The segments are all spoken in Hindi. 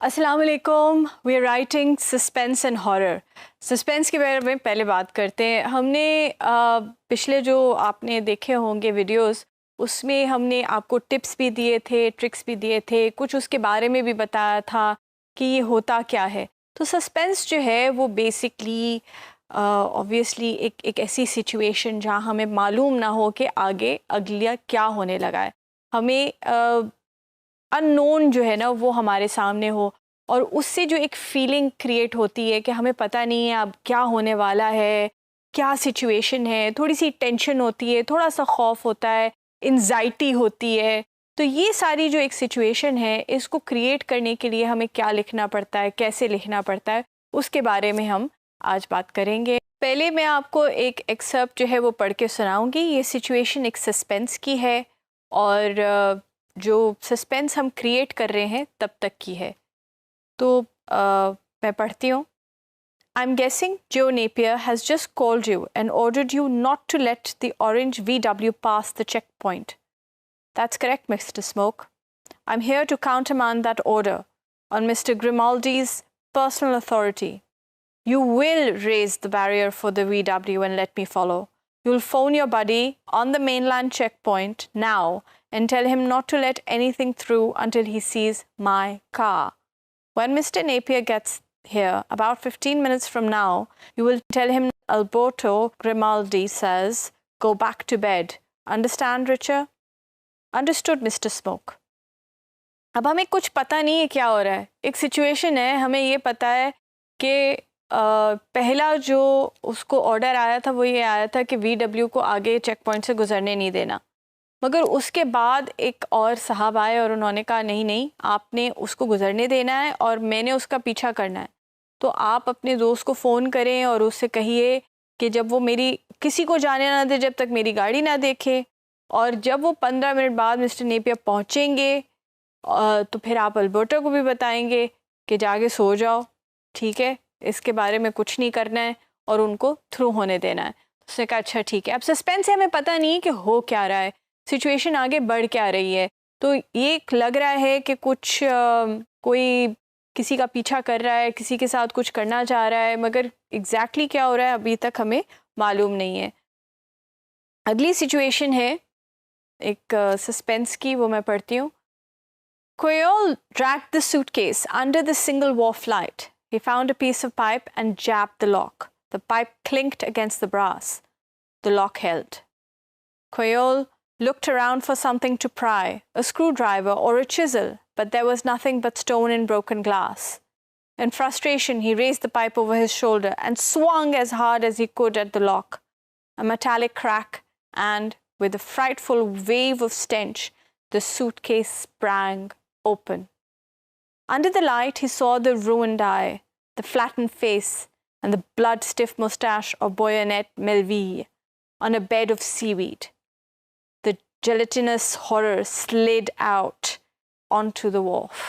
अस्सलाम वालेकुम। We are writing suspense and horror. Suspense के बारे में पहले बात करते हैं। हमने पिछले जो आपने देखे होंगे वीडियोस, उसमें हमने आपको टिप्स भी दिए थे, ट्रिक्स भी दिए थे, कुछ उसके बारे में भी बताया था कि ये होता क्या है। तो सस्पेंस जो है वो बेसिकली ऑब्वियसली एक ऐसी सिचुएशन जहाँ हमें मालूम ना हो कि आगे अगला क्या होने लगा है। हमें अननोन जो है ना वो हमारे सामने हो, और उससे जो एक फीलिंग क्रिएट होती है कि हमें पता नहीं है अब क्या होने वाला है, क्या सिचुएशन है, थोड़ी सी टेंशन होती है, थोड़ा सा खौफ होता है, एंजाइटी होती है। तो ये सारी जो एक सिचुएशन है, इसको क्रिएट करने के लिए हमें क्या लिखना पड़ता है, कैसे लिखना पड़ता है, उसके बारे में हम आज बात करेंगे। पहले मैं आपको एक एक्सर्प्ट जो है वो पढ़ के सुनाऊंगी। ये सिचुएशन एक सस्पेंस की है, और जो सस्पेंस हम क्रिएट कर रहे हैं तब तक की है। तो मैं पढ़ती हूँ। I'm guessing Joe Napier has just called you and ordered you not to let the orange VW pass the checkpoint. That's correct, Mr. Smoke. I'm here to countermand that order on Mr. Grimaldi's personal authority. You will raise the barrier for the VW and let me follow. You'll phone your buddy on the mainland checkpoint now and tell him not to let anything through until he sees my car. When Mr. Napier gets here, about 15 minutes from now, you will tell him Alberto Grimaldi says, go back to bed. Understand, Richard? Understood, Mr. Smoke. अब हमें कुछ पता नहीं है क्या हो रहा है। एक सिचुएशन है, हमें ये पता है कि पहला जो उसको ऑर्डर आया था वो ये आया था कि VW को आगे चेक पॉइंट से गुजरने नहीं देना। मगर उसके बाद एक और साहब आए और उन्होंने कहा नहीं नहीं, आपने उसको गुजरने देना है और मैंने उसका पीछा करना है। तो आप अपने दोस्त को फ़ोन करें और उससे कहिए कि जब वो मेरी किसी को जाने ना दे जब तक मेरी गाड़ी ना देखे, और जब वो 15 मिनट बाद मिस्टर नेपियर पहुँचेंगे तो फिर आप अल्बर्टो को भी बताएंगे कि जाके सो जाओ, ठीक है, इसके बारे में कुछ नहीं करना है और उनको थ्रू होने देना है। उसने कहा अच्छा ठीक है। अब सस्पेंस है, हमें पता नहीं कि हो क्या रहा है, सिचुएशन आगे बढ़ क्या रही है। तो ये लग रहा है कि कुछ कोई किसी का पीछा कर रहा है, किसी के साथ कुछ करना चाह रहा है, मगर एग्जैक्टली क्या हो रहा है अभी तक हमें मालूम नहीं है। अगली सिचुएशन है एक सस्पेंस की, वो मैं पढ़ती हूँ। Coyol dragged the suitcase under the single wharf light. He found a piece of pipe and jabbed the lock. The pipe clinked against the brass. The lock held. Coyol looked around for something to pry, a screwdriver or a chisel, but there was nothing but stone and broken glass. In frustration, he raised the pipe over his shoulder and swung as hard as he could at the lock. A metallic crack, and with a frightful wave of stench, the suitcase sprang open. Under the light, he saw the ruined eye, the flattened face, and the blood-stiff moustache of Boyonette Melville on a bed of seaweed. The gelatinous horror slid out onto the wharf.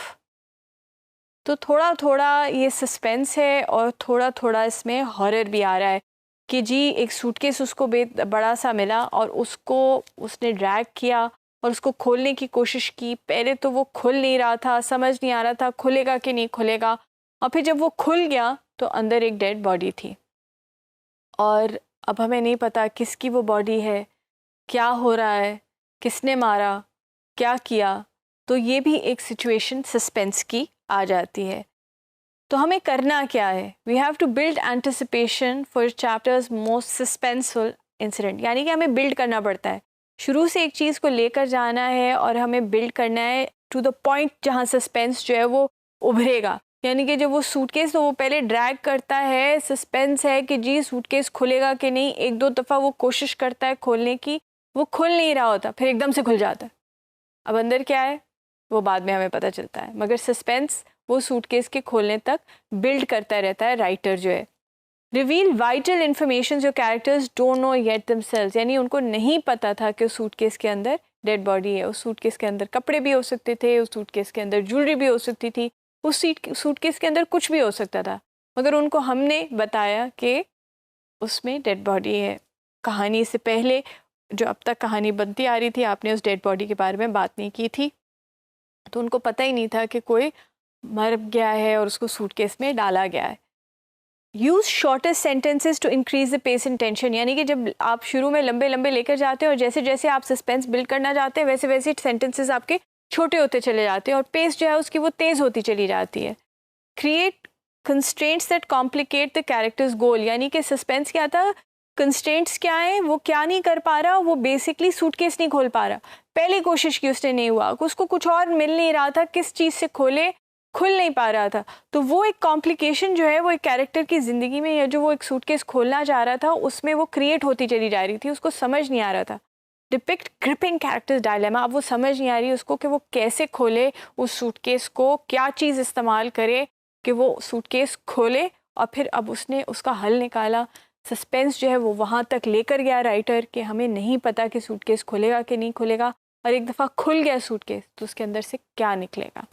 तो थोड़ा थोड़ा ये सस्पेंस है और थोड़ा थोड़ा इसमें हॉरर भी आ रहा है कि जी एक सूटकेस उसको बड़ा सा मिला और उसको उसने ड्रैग किया और उसको खोलने की कोशिश की। पहले तो वो खुल नहीं रहा था, समझ नहीं आ रहा था खुलेगा कि नहीं खुलेगा, और फिर जब वो खुल गया तो अंदर एक डेड बॉडी थी, और अब हमें नहीं पता किसकी वो बॉडी है, क्या हो रहा है, किसने मारा, क्या किया। तो ये भी एक सिचुएशन सस्पेंस की आ जाती है। तो हमें करना क्या है? We have to build anticipation for chapters most suspenseful incident, यानी कि हमें बिल्ड करना पड़ता है, शुरू से एक चीज़ को लेकर जाना है और हमें बिल्ड करना है टू द पॉइंट जहाँ सस्पेंस जो है वो उभरेगा। यानी कि जब वो सूटकेस तो वो पहले ड्रैग करता है, सस्पेंस है कि जी सूटकेस खुलेगा कि नहीं, एक दो दफ़ा वो कोशिश करता है खोलने की, वो खुल नहीं रहा होता, फिर एकदम से खुल जाता है। अब अंदर क्या है वो बाद में हमें पता चलता है, मगर सस्पेंस वो सूटकेस के खोलने तक बिल्ड करता रहता है राइटर जो है। रिवील वाइटल इन्फॉर्मेशन जो characters don't know yet themselves, यानी उनको नहीं पता था कि उस सूटकेस के अंदर डेड बॉडी है। उस सूटकेस के अंदर कपड़े भी हो सकते थे, उस सूटकेस के अंदर ज्वेलरी भी हो सकती थी, उस सूटकेस के अंदर कुछ भी हो सकता था, मगर उनको हमने बताया कि उसमें डेड बॉडी है। कहानी से पहले जो अब तक कहानी बनती आ रही थी, आपने उस डेड बॉडी के बारे में बात नहीं की थी, तो उनको पता ही नहीं था कि कोई मर गया है और उसको सूटकेस में डाला गया है। Use shortest sentences to increase the pace and tension, यानी कि जब आप शुरू में लंबे लंबे लेकर जाते हैं और जैसे जैसे आप सस्पेंस बिल्ड करना चाहते हैं वैसे वैसे सेंटेंसेस आपके छोटे होते चले जाते हैं और पेस जो है उसकी वो तेज़ होती चली जाती है। Create constraints that complicate the characters goal, यानी कि सस्पेंस क्या था, कंस्ट्रेंट्स क्या है, वो क्या नहीं कर पा रहा, वो बेसिकली सूटकेस नहीं खोल पा रहा। पहली कोशिश की उसने, नहीं हुआ, उसको कुछ और मिल नहीं रहा था, किस चीज़ से खोले, खुल नहीं पा रहा था। तो वो एक कॉम्प्लिकेशन जो है वो एक कैरेक्टर की ज़िंदगी में, या जो वो एक सूटकेस खोलना चाह रहा था उसमें वो क्रिएट होती चली जा रही थी, उसको समझ नहीं आ रहा था। डिपिक्ट ग्रिपिंग कैरेक्टर्स डायलेमा, अब वो समझ नहीं आ रही उसको कि वो कैसे खोले उस सूटकेस को, क्या चीज़ इस्तेमाल करे कि वो सूटकेस खोले, और फिर अब उसने उसका हल निकाला। सस्पेंस जो है वो वहाँ तक लेकर गया राइटर कि हमें नहीं पता कि सूटकेस खुलेगा कि नहीं खुलेगा, और एक दफ़ा खुल गया सूटकेस तो उसके अंदर से क्या निकलेगा।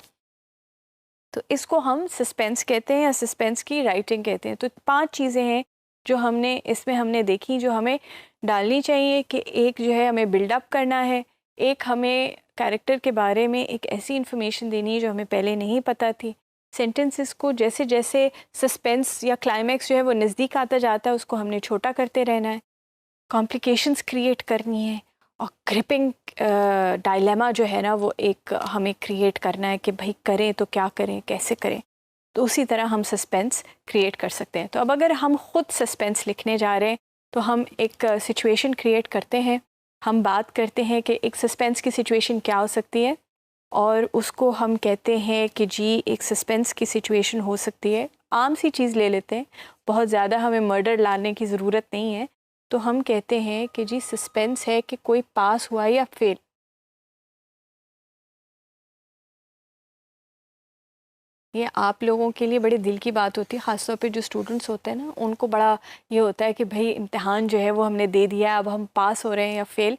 तो इसको हम सस्पेंस कहते हैं या सस्पेंस की राइटिंग कहते हैं। तो 5 चीज़ें हैं जो हमने देखी, जो हमें डालनी चाहिए कि एक जो है हमें बिल्डअप करना है, एक हमें कैरेक्टर के बारे में एक ऐसी इन्फॉर्मेशन देनी है जो हमें पहले नहीं पता थी। सेंटेंसेस को जैसे जैसे सस्पेंस या क्लाइमैक्स जो है वो नज़दीक आता जाता है उसको हमने छोटा करते रहना है। कॉम्प्लिकेशंस क्रिएट करनी है और ग्रिपिंग डायलेमा जो है ना वो एक हमें क्रिएट करना है कि भाई करें तो क्या करें, कैसे करें। तो उसी तरह हम सस्पेंस क्रिएट कर सकते हैं। तो अब अगर हम खुद सस्पेंस लिखने जा रहे हैं तो हम एक सिचुएशन क्रिएट करते हैं, हम बात करते हैं कि एक सस्पेंस की सिचुएशन क्या हो सकती है, और उसको हम कहते हैं कि जी एक सस्पेंस की सिचुएशन हो सकती है। आम सी चीज़ ले लेते हैं, बहुत ज़्यादा हमें मर्डर लाने की ज़रूरत नहीं है। तो हम कहते हैं कि जी सस्पेंस है कि कोई पास हुआ या फेल। ये आप लोगों के लिए बड़े दिल की बात होती है, ख़ासतौर पे जो स्टूडेंट्स होते हैं ना, उनको बड़ा ये होता है कि भाई इम्तिहान जो है वो हमने दे दिया है, अब हम पास हो रहे हैं या फेल।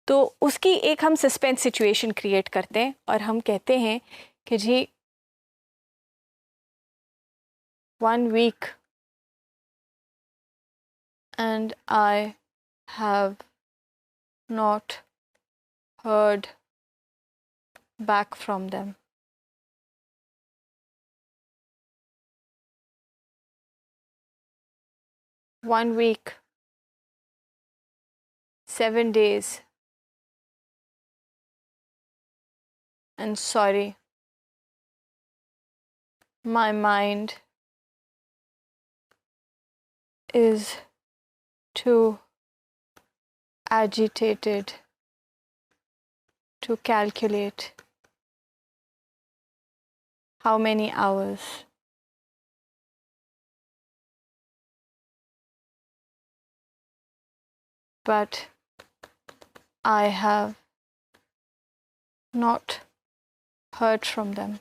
तो उसकी एक हम सस्पेंस सिचुएशन क्रिएट करते हैं और हम कहते हैं कि जी 1 week and I have not heard back from them. One week, 7 days, and sorry, my mind is too agitated to calculate how many hours. But I have not heard from them.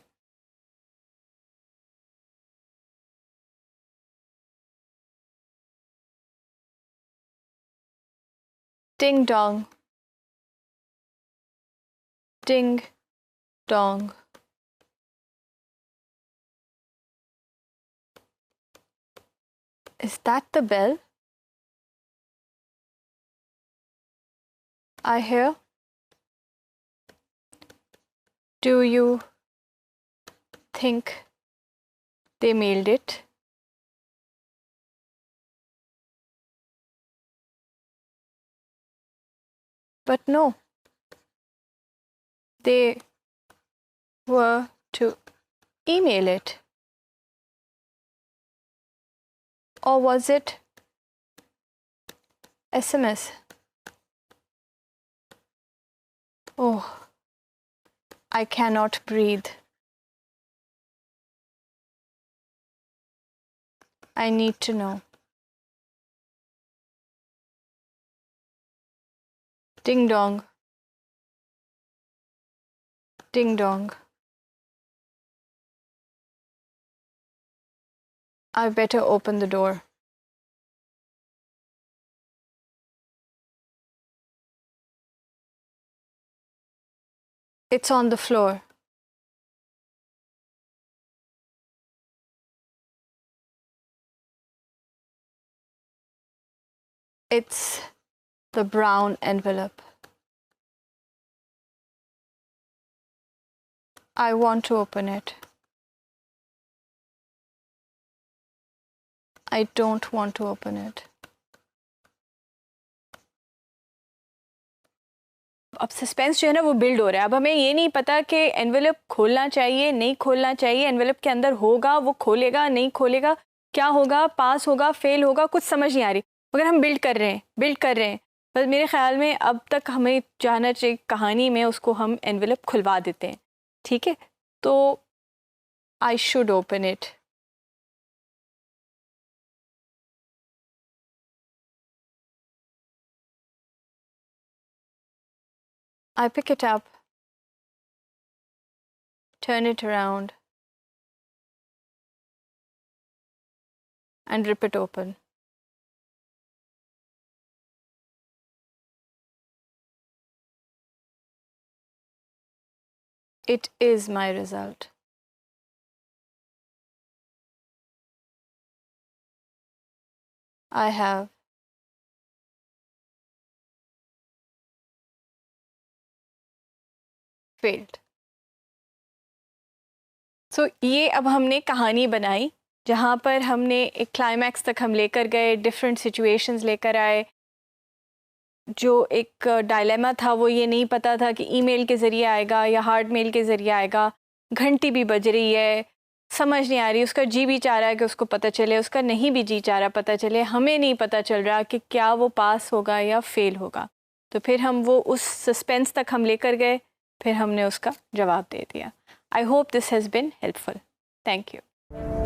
Ding dong, ding dong. Is that the bell I hear? Do you think they mailed it? But no, they were to email it. Or was it SMS? Oh, I cannot breathe. I need to know. Ding dong. Ding dong. I better open the door. It's on the floor. It's the brown envelope. I want to open it. I don't want to open it. अब सस्पेंस जो है ना वो बिल्ड हो रहा है। अब हमें ये नहीं पता कि एनवेलप खोलना चाहिए नहीं खोलना चाहिए, एनवेलप के अंदर होगा वो खोलेगा नहीं खोलेगा, क्या होगा, पास होगा फेल होगा, कुछ समझ नहीं आ रही। मगर हम बिल्ड कर रहे हैं। बस मेरे ख्याल में अब तक हमें जाना चाहिए कहानी में, उसको हम एनवेलप खुलवा देते हैं। ठीक है, तो I should open it. I pick it up, turn it around, and rip it open. It is my result. I have failed. So ये अब हमने कहानी बनाई जहाँ पर हमने एक क्लाइमैक्स तक हम लेकर गए, डिफरेंट सिचुएशंस लेकर आए। जो एक डायलेमा था वो ये नहीं पता था कि ईमेल के ज़रिए आएगा या हार्ड मेल के ज़रिए आएगा। घंटी भी बज रही है, समझ नहीं आ रही, उसका जी भी चाह रहा है कि उसको पता चले, उसका नहीं भी जी चाह रहा पता चले, हमें नहीं पता चल रहा कि क्या वो पास होगा या फेल होगा। तो फिर हम वो उस सस्पेंस तक हम लेकर गए, फिर हमने उसका जवाब दे दिया। I hope this has been helpful. Thank you.